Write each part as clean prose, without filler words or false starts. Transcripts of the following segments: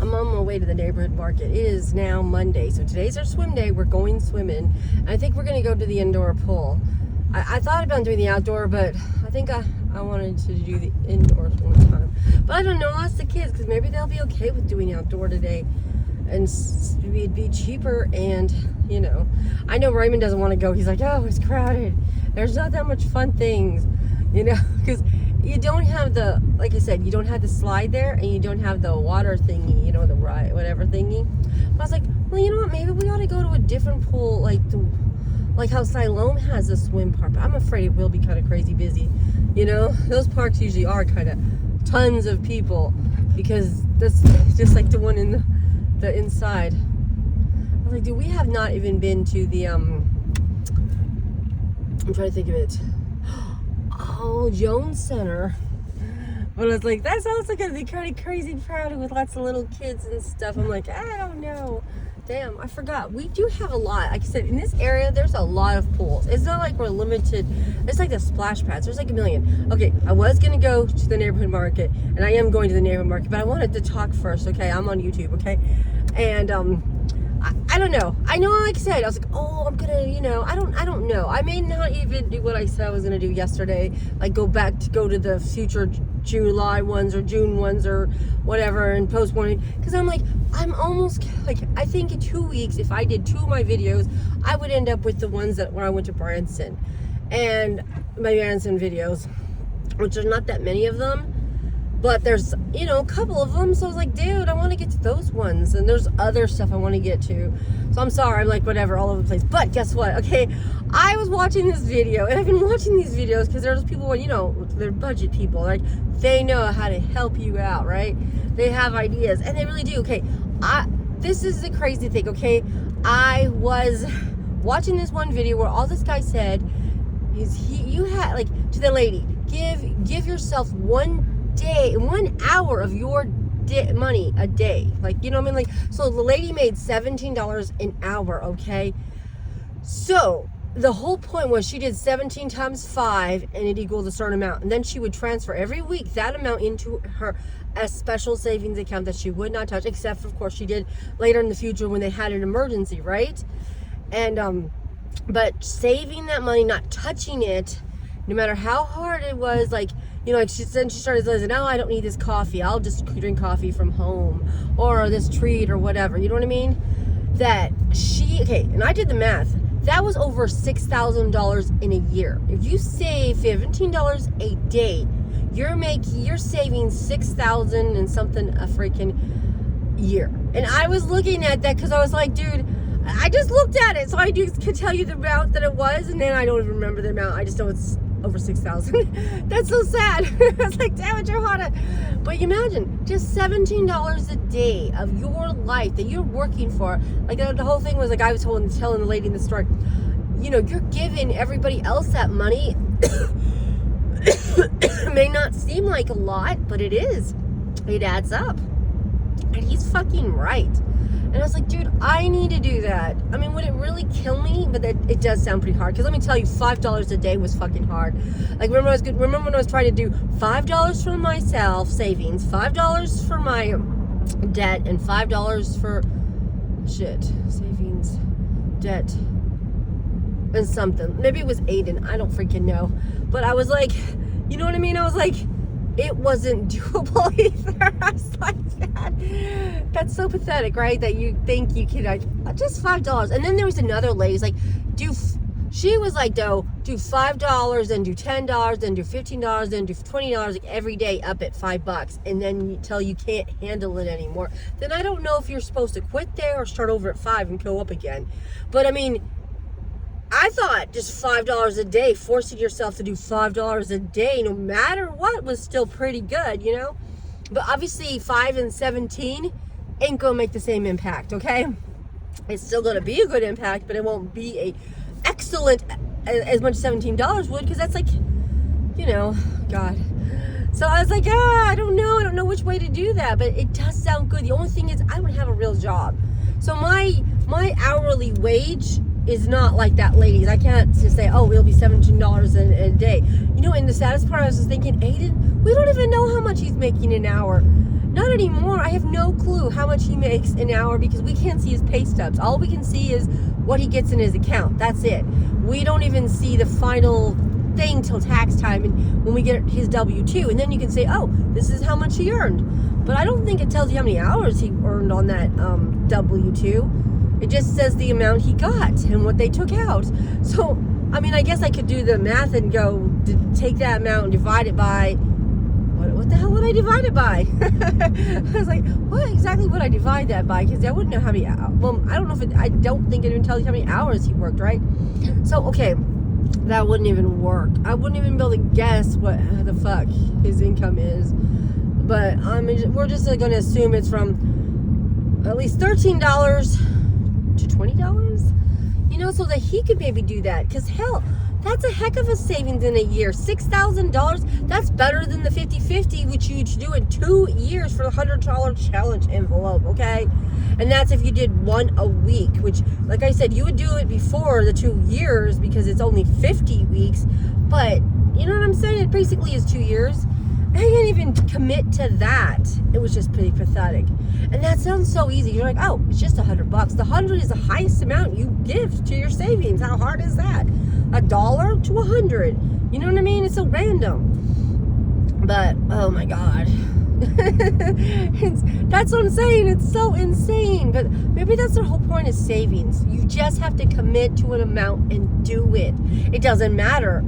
I'm on my way to the neighborhood market. It is now Monday, so today's our swim day. We're going swimming. And I think we're going to go to the indoor pool. I thought about doing the outdoor, but I think I wanted to do the indoor one time. But I don't know, ask the kids, because maybe they'll be okay with doing outdoor today. And it'd be cheaper, and, you know. I know Raymond doesn't want to go. He's like, oh, it's crowded. There's not that much fun things, you know, because you don't have the, like I said, you don't have the slide there, and you don't have the water thingy, you know, the ride, whatever thingy. But I was like, well, you know what, maybe we ought to go to a different pool, like how Siloam has a swim park. But I'm afraid it will be kind of crazy busy, you know. Those parks usually are kind of tons of people, because that's just like the one in the inside. I was like, dude, we have not even been to the, I'm trying to think of it. Oh, Jones Center. But I was like, that's also going to be kind of crazy crowded with lots of little kids and stuff. I'm like, I don't know. Damn, I forgot. We do have a lot. Like I said, in this area, there's a lot of pools. It's not like we're limited. It's like the splash pads. There's like a million. Okay, I was going to go to the neighborhood market, and I am going to the neighborhood market, but I wanted to talk first, okay? I'm on YouTube, okay? And, I don't know. I know, like I said, I was like, oh, I'm gonna, you know, I don't know. I may not even do what I said I was gonna do yesterday, like go to the future July ones or June ones or whatever and post one, because I'm like, I'm almost like, I think in 2 weeks, if I did 2 of my videos, I would end up with the ones where I went to Branson, and my Branson videos, which are not that many of them. But there's, you know, a couple of them. So I was like, dude, I want to get to those ones. And there's other stuff I want to get to. So I'm sorry, I'm like, whatever, all over the place. But guess what? Okay, I was watching this video. And I've been watching these videos because there's people where, you know, they're budget people. Like, they know how to help you out, right? They have ideas. And they really do. Okay, this is the crazy thing, okay? I was watching this one video where all this guy said is you had, like, to the lady, give yourself 1 hour of your money a day, like, you know what I mean? Like, so the lady made $17 an hour, okay? So the whole point was she did 17 times 5 and it equals a certain amount, and then she would transfer every week that amount into a special savings account that she would not touch, except for, of course, she did later in the future when they had an emergency, right? And but saving that money, not touching it, no matter how hard it was, like, you know, like she started realizing, no, I don't need this coffee. I'll just drink coffee from home, or this treat or whatever. You know what I mean? Okay, and I did the math. That was over $6,000 in a year. If you save $17 a day, you're saving $6,000 and something a freaking year. And I was looking at that because I was like, dude, I just looked at it, so I could tell you the amount that it was, and then I don't even remember the amount. I just know it's over 6,000. That's so sad. I was like, damn it, Johanna. But you imagine, just $17 a day of your life that you're working for. Like, the whole thing was, like, I was telling the lady in the store, you know, you're giving everybody else that money. It may not seem like a lot, but it is. It adds up. And he's fucking right. And I was like, dude, I need to do that. I mean, would it really kill me? But it does sound pretty hard. Because let me tell you, $5 a day was fucking hard. Like, remember when I was trying to do $5 for myself, savings, $5 for my debt, and $5 for, savings, debt, and something. Maybe it was Aiden. I don't freaking know. But I was like, you know what I mean? I was like, it wasn't doable either. I was like, that's so pathetic, right? That you think you can, just $5. And then there was another lady who's like, she was like, do $5, then do $10, then do $15, then do $20, like every day up at $5. And then until you can't handle it anymore. Then I don't know if you're supposed to quit there or start over at 5 and go up again. But I mean, I thought just $5 a day, forcing yourself to do $5 a day, no matter what, was still pretty good, you know? But obviously 5 and 17 ain't gonna make the same impact, okay? It's still gonna be a good impact, but it won't be a excellent as much as $17 would, because that's like, you know, God. So I was like, I don't know which way to do that, but it does sound good. The only thing is, I don't have a real job. So my hourly wage is not like that lady's. I can't just say, oh, it'll be $17 a day. You know, and the saddest part, I was just thinking, Aiden, we don't even know how much he's making an hour. Not anymore. I have no clue how much he makes an hour because we can't see his pay stubs. All we can see is what he gets in his account. That's it. We don't even see the final thing till tax time and when we get his W-2. And then you can say, oh, this is how much he earned. But I don't think it tells you how many hours he earned on that W-2. It just says the amount he got and what they took out. So, I mean, I guess I could do the math and go take that amount and divide it by, what the hell would I divide it by? I was like, what exactly would I divide that by? Because I wouldn't know how many, well, I don't know if it, I don't think it even tells you how many hours he worked, right? So, okay, that wouldn't even work. I wouldn't even be able to guess what the fuck his income is. But we're just going to assume it's from at least $13 to $20, you know, so that he could maybe do that. Because hell, that's a heck of a savings in a year. $6,000, that's better than the 50-50, which you do in 2 years for the $100 challenge envelope, okay? And that's if you did one a week, which, like I said, you would do it before the 2 years because it's only 50 weeks. But, you know what I'm saying? It basically is 2 years. I can't even commit to that. It was just pretty pathetic. And that sounds so easy. You're like, oh, it's just $100. The 100 is the highest amount you give to your savings. How hard is that? $1 to 100. You know what I mean? It's so random. But, oh my God. That's what I'm saying. It's so insane. But maybe that's the whole point of savings. You just have to commit to an amount and do it. It doesn't matter.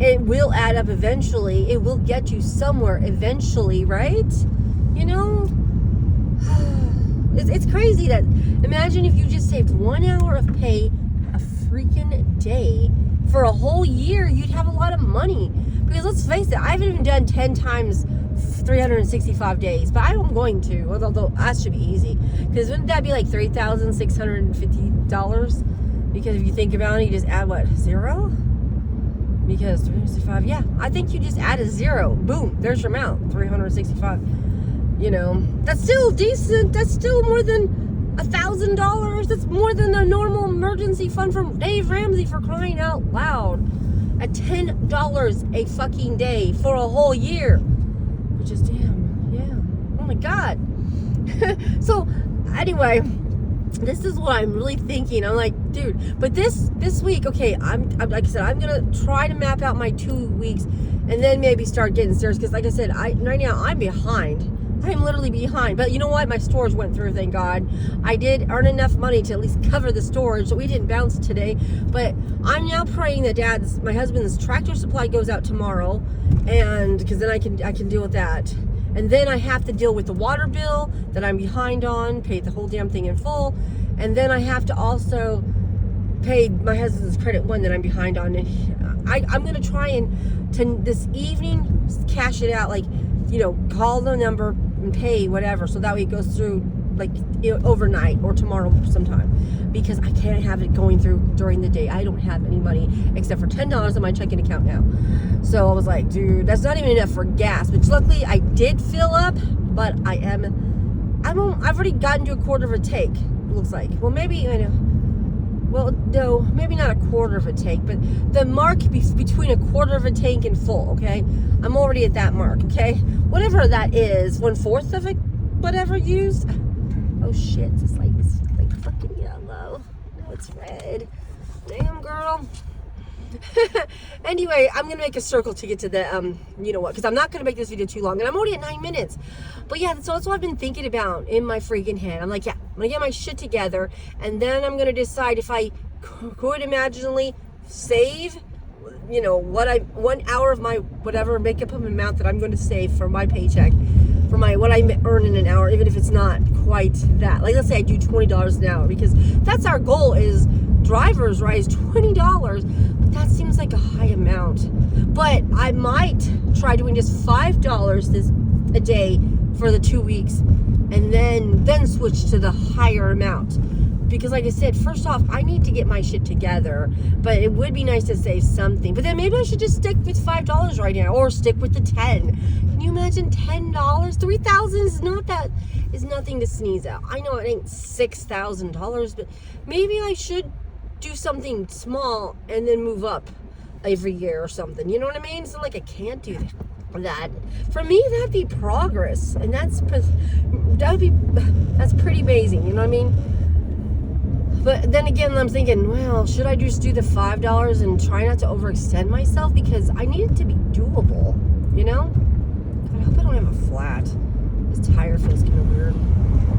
It will add up eventually. It will get you somewhere eventually, right? You know? It's crazy that, imagine if you just saved 1 hour of pay a freaking day for a whole year, you'd have a lot of money. Because let's face it, I haven't even done 10 times 365 days, but I'm going to, although that should be easy. Because wouldn't that be like $3,650? Because if you think about it, you just add what, 0? Because 365, yeah, I think you just add a 0. Boom, there's your amount, 365. You know, that's still decent. That's still more than $1,000. That's more than the normal emergency fund from Dave Ramsey, for crying out loud. At $10 a fucking day for a whole year. Which is damn, yeah. Oh my God. So, anyway, this is what I'm really thinking. I'm like, dude, but this week, okay, I'm like I said, I'm gonna try to map out my 2 weeks and then maybe start getting serious. Because like I said, right now I'm behind. I'm literally behind. But you know what? My storage went through, thank God. I did earn enough money to at least cover the storage, so we didn't bounce today. But I'm now praying that my husband's Tractor Supply goes out tomorrow, and because then I can deal with that. And then I have to deal with the water bill that I'm behind on, pay the whole damn thing in full. And then I have to also pay my husband's credit one that I'm behind on. And I'm going to try and this evening cash it out, like, you know, call the number and pay whatever. So that way it goes through like overnight or tomorrow sometime. Because I can't have it going through during the day. I don't have any money except for $10 on my checking account now. So I was like, dude, that's not even enough for gas. Which luckily I did fill up, but I've already gotten to a quarter of a tank. It looks like. Well, maybe well, no, maybe not a quarter of a tank, but the mark between a quarter of a tank and full. Okay, I'm already at that mark. Okay, whatever that is, 1/4 of it, whatever used. Oh shit, it's like fucking yellow. No, it's red. Damn, girl. Anyway, I'm gonna make a circle to get to the you know what, because I'm not gonna make this video too long, and I'm already at 9 minutes. But yeah, that's what I've been thinking about in my freaking head. I'm like, yeah, I'm gonna get my shit together, and then I'm gonna decide if I could imaginally save, you know, 1 hour of my whatever, make up an amount that I'm going to save for my paycheck, for my what I earn in an hour, even if it's not quite that. Like, let's say I do $20 an hour, because that's our goal, is driver's right is $20. But that seems like a high amount. But I might try doing just $5 a day for the 2 weeks, and then switch to the higher amount. Because like I said, first off, I need to get my shit together, but it would be nice to save something. But then maybe I should just stick with $5 right now, or stick with the 10. Can you imagine $10? $3,000 is nothing to sneeze at. I know it ain't $6,000, but maybe I should do something small and then move up every year or something. You know what I mean? It's not like I can't do that. that, for me, that'd be progress. And that's pretty amazing, you know what I mean? But then again, I'm thinking, well, should I just do the $5 and try not to overextend myself? Because I need it to be doable, you know? God, I hope I don't have a flat. This tire feels kind of weird.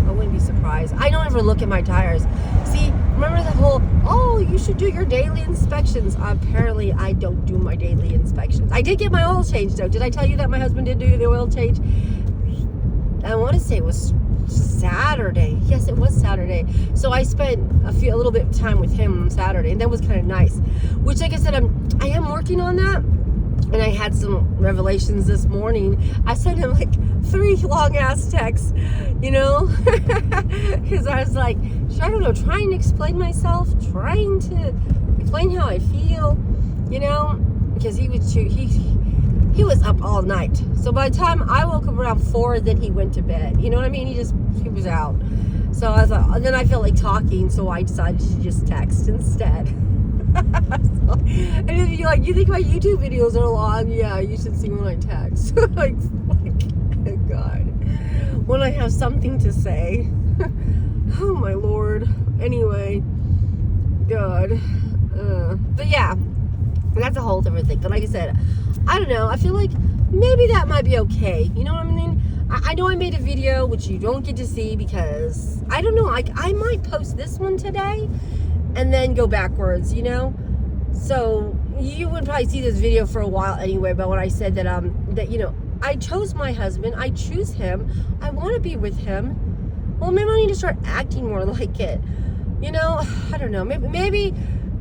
I wouldn't be surprised. I don't ever look at my tires. See, remember the whole, oh, you should do your daily inspections. Apparently, I don't do my daily inspections. I did get my oil changed, though. Did I tell you that my husband did do the oil change? I want to say it was Saturday. Yes, it was Saturday. So I spent a little bit of time with him on Saturday, and that was kind of nice. Which, like I said, I am working on that. And I had some revelations this morning. I sent him like 3 long ass texts, you know, because I was like, I don't know, trying to explain myself, trying to explain how I feel, you know, because he was up all night. So by the time I woke up around 4, then he went to bed. You know what I mean? He was out. So I thought, and then I felt like talking, so I decided to just text instead. And if you like, you think my YouTube videos are long? Yeah, you should see when I text. like, oh God, when I have something to say. Oh my Lord. Anyway, God. But yeah, that's a whole different thing. But like I said, I don't know. I feel like maybe that might be okay. You know what I mean? I know I made a video which you don't get to see because I don't know. I might post this one today and then go backwards, you know? So you would probably see this video for a while anyway, but when I said that, you know, I chose my husband, I choose him, I want to be with him, well, maybe I need to start acting more like it, you know? I don't know, maybe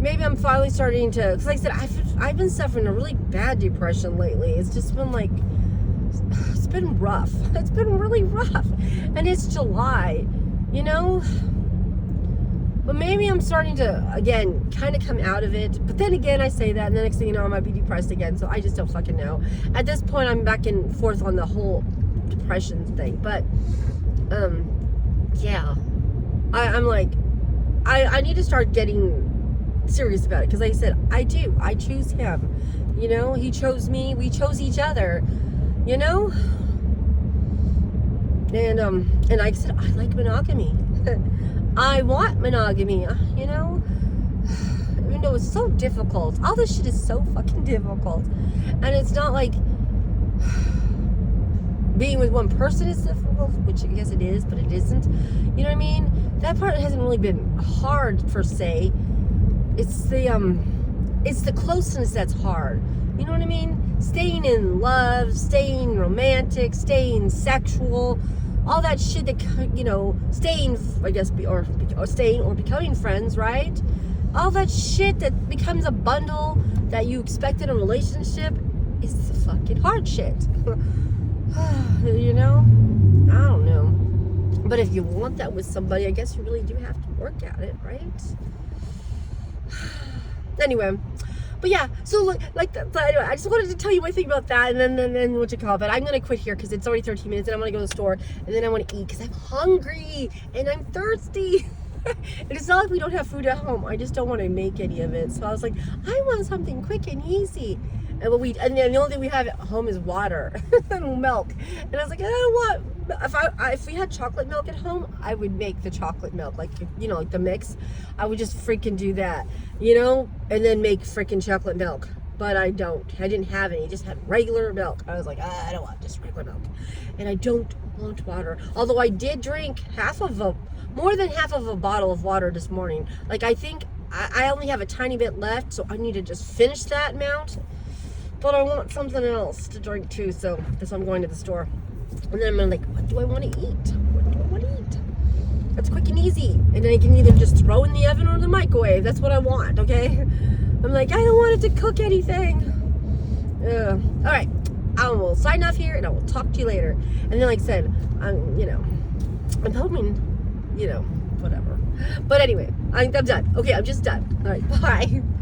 I'm finally starting to, because like I said, I've been suffering a really bad depression lately. It's just been like, it's been rough. It's been really rough. And it's July, you know? But maybe I'm starting to, again, kind of come out of it. But then again, I say that, and the next thing you know, I might be depressed again. So I just don't fucking know. At this point, I'm back and forth on the whole depression thing. But, yeah. I'm like, I need to start getting serious about it. Because like I said, I do. I choose him. You know, he chose me. We chose each other. You know? And like I said, I like monogamy. I want monogamy, you know? You know, it's so difficult. All this shit is so fucking difficult. And it's not like being with one person is difficult, which I guess it is, but it isn't. You know what I mean? That part hasn't really been hard, per se. It's the closeness that's hard. You know what I mean? Staying in love, staying romantic, staying sexual, all that shit that, you know, staying, I guess, or staying or becoming friends, right? All that shit that becomes a bundle that you expect in a relationship is the fucking hard shit. You know? I don't know. But if you want that with somebody, I guess you really do have to work at it, right? Anyway. But yeah, so like anyway, I just wanted to tell you my thing about that, and then what you call it. But I'm gonna quit here because it's already 13 minutes, and I'm gonna go to the store, and then I want to eat because I'm hungry and I'm thirsty. And it's not like we don't have food at home. I just don't want to make any of it. So I was like, I want something quick and easy. And then the only thing we have at home is water and milk. And I was like, I don't want. If we had chocolate milk at home, I would make the chocolate milk, like, you know, like the mix. I would just freaking do that, you know, and then make freaking chocolate milk. But I don't. I didn't have any. I just had regular milk. I was like, I don't want just regular milk. And I don't want water. Although I did drink more than half of a bottle of water this morning. Like, I think I only have a tiny bit left, so I need to just finish that amount. But I want something else to drink too, so that's why I'm going to the store. And then I'm like, what do I want to eat? What do I want to eat? That's quick and easy. And then I can either just throw in the oven or the microwave. That's what I want, okay? I'm like, I don't want it to cook anything. All right. I will sign off here, and I will talk to you later. And then, like I said, I'm hoping, whatever. But anyway, I'm done. Okay, I'm just done. All right, bye.